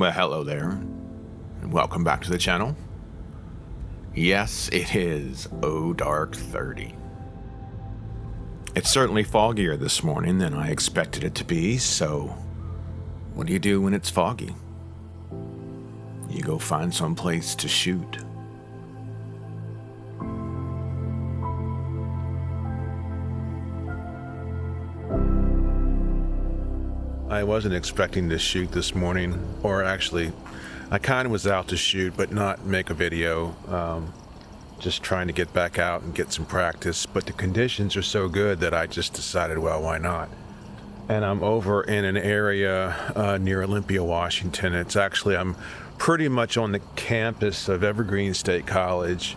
Well, hello there, and welcome back to the channel. Yes, it is dark 30. It's certainly foggier this morning than I expected it to be, so what do you do when it's foggy? You go find some place to shoot. I wasn't expecting to shoot this morning, or actually, I kind of was out to shoot, but not make a video. Just trying to get back out and get some practice, but the conditions are so good that I just decided, well, why not? And I'm over in an area near Olympia, Washington. I'm pretty much on the campus of Evergreen State College.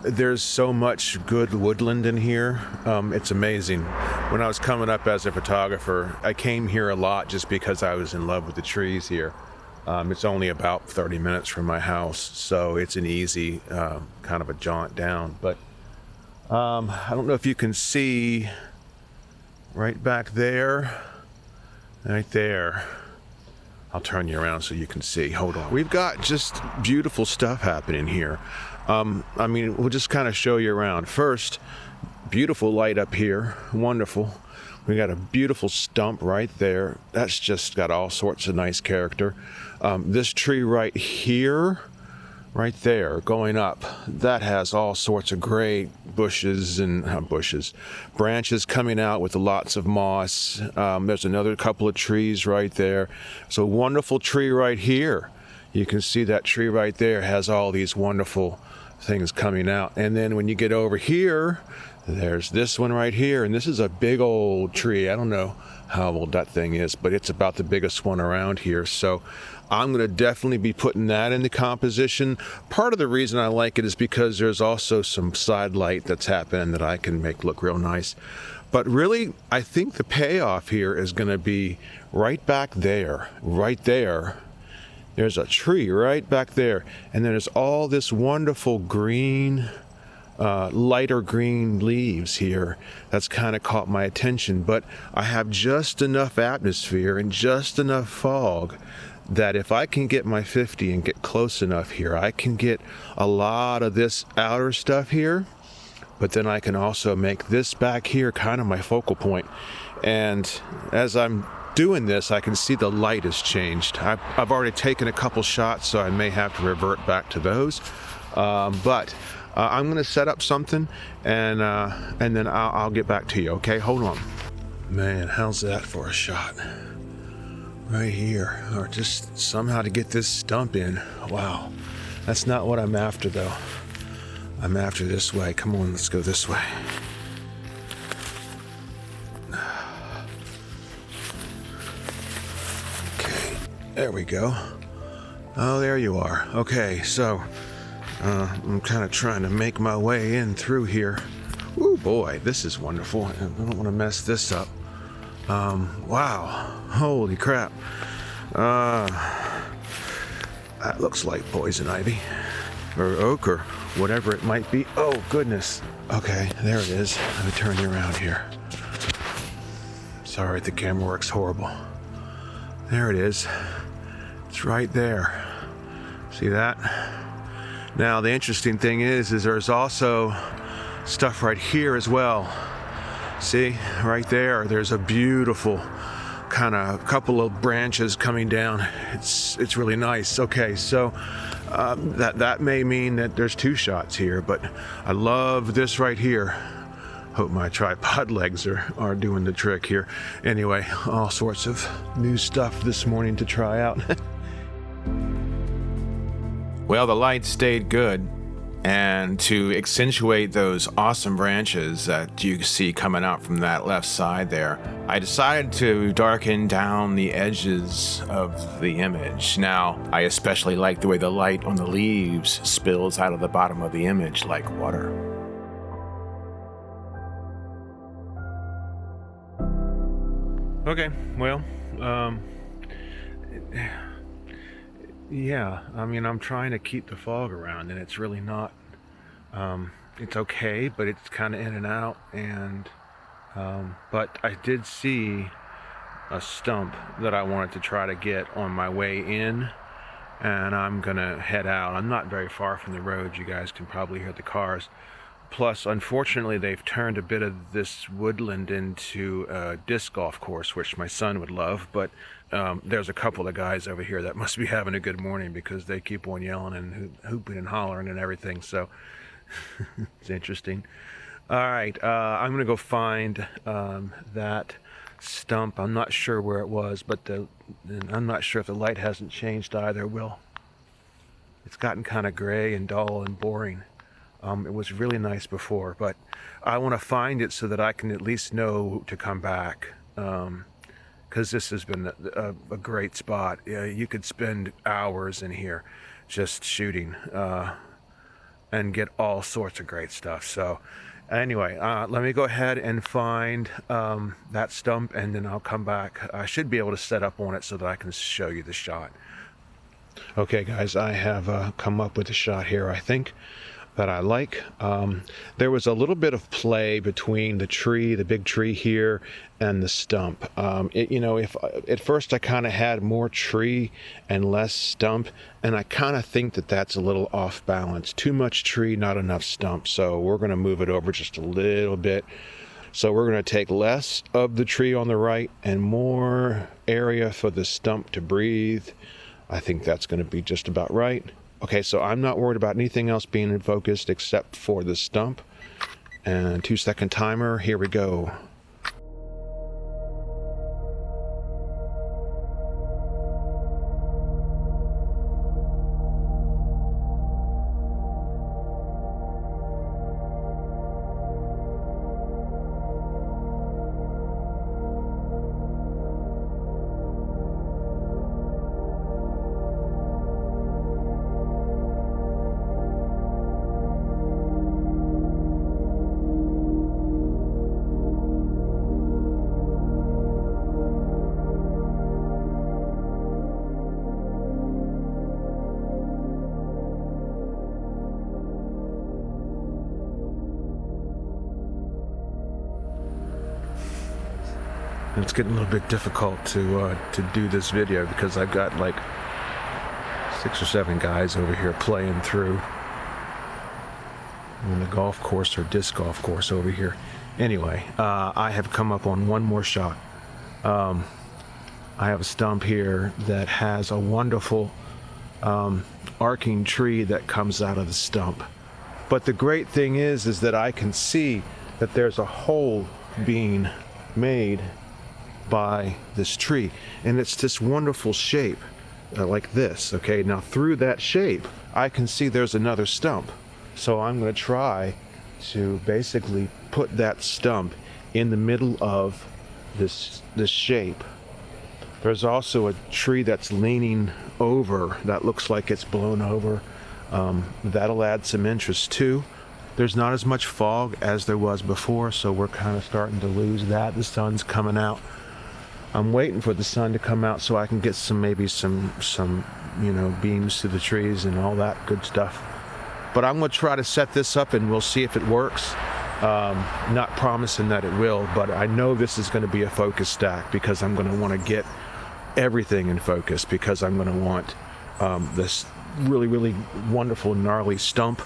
There's so much good woodland in here. It's amazing. When I was coming up as a photographer, I came here a lot just because I was in love with the trees here. It's only about 30 minutes from my house, so it's an easy kind of a jaunt down. But I don't know if you can see right back there, right there. I'll turn you around so you can see. Hold on. We've got just beautiful stuff happening here. We'll just kind of show you around. First, beautiful light up here. Wonderful. We got a beautiful stump right there. That's just got all sorts of nice character. This tree right here, right there, going up, that has all sorts of great branches coming out with lots of moss. There's another couple of trees right there. It's a wonderful tree right here. You can see that tree right there has all these wonderful things coming out. And then when you get over here, there's this one right here, and this is a big old tree. I don't know how old that thing is, but it's about the biggest one around here. So I'm going to definitely be putting that in the composition. Part of the reason I like it is because there's also some side light that's happening that I can make look real nice. But really, I think the payoff here is going to be right back there, right there. There's a tree right back there, and then there's all this wonderful green, lighter green leaves here. That's kind of caught my attention, but I have just enough atmosphere and just enough fog that if I can get my 50 and get close enough here, I can get a lot of this outer stuff here, but then I can also make this back here kind of my focal point. And as I'm doing this, I can see the light has changed. I've already taken a couple shots, so I may have to revert back to those. But I'm going to set up something, and then I'll get back to you. Okay, hold on. Man, how's that for a shot? Right here, or just somehow to get this stump in. Wow, that's not what I'm after though. I'm after this way. Come on, let's go this way. There we go. Oh, there you are. Okay, so I'm kind of trying to make my way in through here. Ooh, boy, this is wonderful. I don't want to mess this up. Wow, holy crap. That looks like poison ivy, or oak, or whatever it might be. Oh, goodness. Okay, there it is. Let me turn you around here. Sorry, the camera works horrible. There it is. It's right there. See that? Now, the interesting thing is there's also stuff right here as well. See, right there, there's a beautiful kind of couple of branches coming down. It's really nice. Okay, so that may mean that there's two shots here, but I love this right here. Hope my tripod legs are doing the trick here. Anyway, all sorts of new stuff this morning to try out. Well, the light stayed good, and to accentuate those awesome branches that you see coming out from that left side there, I decided to darken down the edges of the image. Now, I especially like the way the light on the leaves spills out of the bottom of the image like water. Okay, well, yeah, I'm trying to keep the fog around, and it's really not, it's okay, but it's kind of in and out, and, but I did see a stump that I wanted to try to get on my way in, and I'm gonna head out. I'm not very far from the road. You guys can probably hear the cars. Plus, unfortunately, they've turned a bit of this woodland into a disc golf course, which my son would love, but there's a couple of guys over here that must be having a good morning because they keep on yelling and hooping and hollering and everything, so it's interesting. All right, I'm gonna go find that stump. I'm not sure where it was, but I'm not sure if the light hasn't changed either. Well, it's gotten kind of gray and dull and boring. It was really nice before, but I want to find it so that I can at least know to come back, because this has been a great spot. You could spend hours in here just shooting and get all sorts of great stuff. So anyway, let me go ahead and find that stump, and then I'll come back. I should be able to set up on it so that I can show you the shot. Okay guys, I have come up with a shot here, I think, that I like. There was a little bit of play between the tree, the big tree here, and the stump. If at first I kind of had more tree and less stump, and I kind of think that that's a little off balance. Too much tree, not enough stump. So we're going to move it over just a little bit. So we're going to take less of the tree on the right and more area for the stump to breathe. I think that's going to be just about right. Okay, so I'm not worried about anything else being in focus except for the stump. And 2-second timer, here we go. It's getting a little bit difficult to do this video because I've got like 6 or 7 guys over here playing through on the golf course or disc golf course over here. Anyway, I have come up on one more shot. I have a stump here that has a wonderful arcing tree that comes out of the stump. But the great thing is that I can see that there's a hole being made by this tree, and it's this wonderful shape like this. Okay, now through that shape I can see there's another stump, so I'm going to try to basically put that stump in the middle of this shape. There's also a tree that's leaning over that looks like it's blown over. That'll add some interest too. There's not as much fog as there was before, so we're kind of starting to lose that. The sun's coming out. I'm waiting for the sun to come out so I can get maybe some beams to the trees and all that good stuff. But I'm going to try to set this up and we'll see if it works. Not promising that it will, but I know this is going to be a focus stack because I'm going to want to get everything in focus, because I'm going to want this really, really wonderful gnarly stump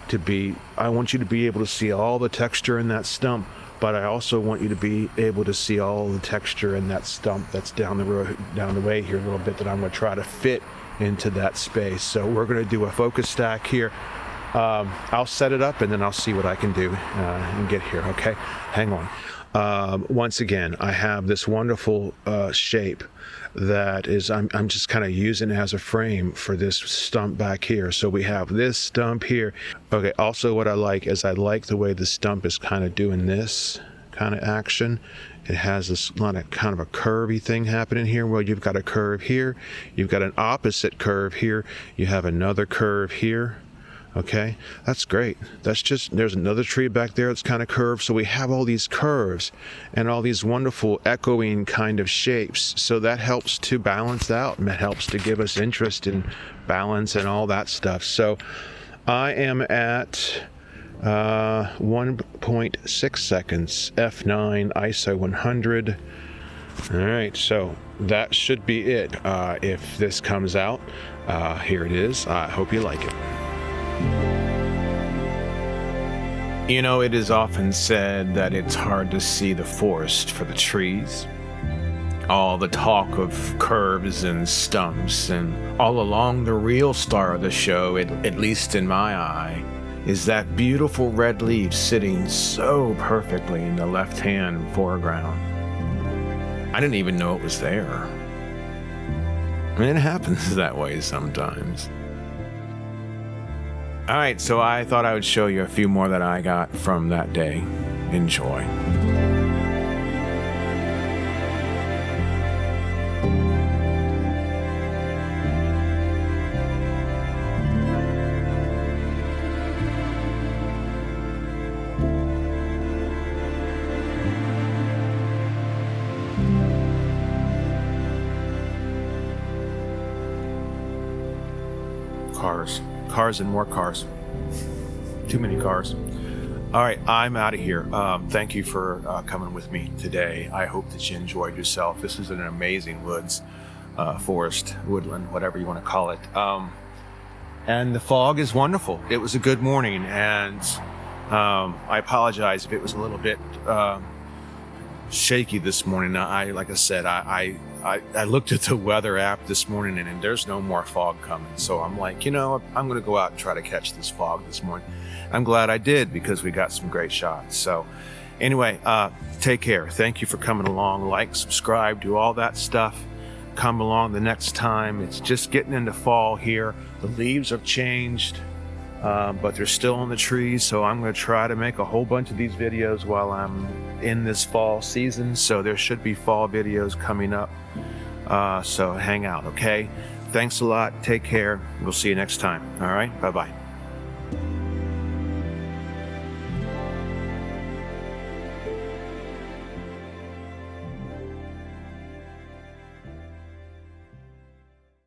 to be. I want you to be able to see all the texture in that stump, but I also want you to be able to see all the texture in that stump that's down the way here a little bit, that I'm going to try to fit into that space. So we're going to do a focus stack here. I'll set it up and then I'll see what I can do and get here. Okay, hang on. Once again, I have this wonderful shape that is, I'm just kind of using as a frame for this stump back here. So we have this stump here. Okay, also what I like is I like the way the stump is kind of doing this kind of action. It has this kind of a curvy thing happening here. Well, you've got a curve here, you've got an opposite curve here, you have another curve here. Okay, that's great. There's another tree back there that's kind of curved. So we have all these curves and all these wonderful echoing kind of shapes. So that helps to balance out, and that helps to give us interest in balance and all that stuff. So I am at 1.6 seconds, f9, ISO 100. All right, so that should be it. If this comes out, here it is. I hope you like it. You know, it is often said that it's hard to see the forest for the trees. All the talk of curves and stumps, and all along the real star of the show, at least in my eye, is that beautiful red leaf sitting so perfectly in the left-hand foreground. I didn't even know it was there. I mean, it happens that way sometimes. All right, so I thought I would show you a few more that I got from that day. Enjoy. Cars and more cars. Too many cars. All right, I'm out of here. Thank you for coming with me today. I hope that you enjoyed yourself. This is an amazing woods, forest, woodland, whatever you want to call it. And the fog is wonderful. It was a good morning, and I apologize if it was a little bit shaky this morning. Like I said, I looked at the weather app this morning, and there's no more fog coming. So I'm like, you know, I'm going to go out and try to catch this fog this morning. I'm glad I did, because we got some great shots. So anyway, take care. Thank you for coming along. Like, subscribe, do all that stuff. Come along the next time. It's just getting into fall here. The leaves have changed, but they're still on the trees. So I'm going to try to make a whole bunch of these videos while I'm in this fall season. So there should be fall videos coming up. So hang out, okay? Thanks a lot. Take care. We'll see you next time. All right. Bye-bye.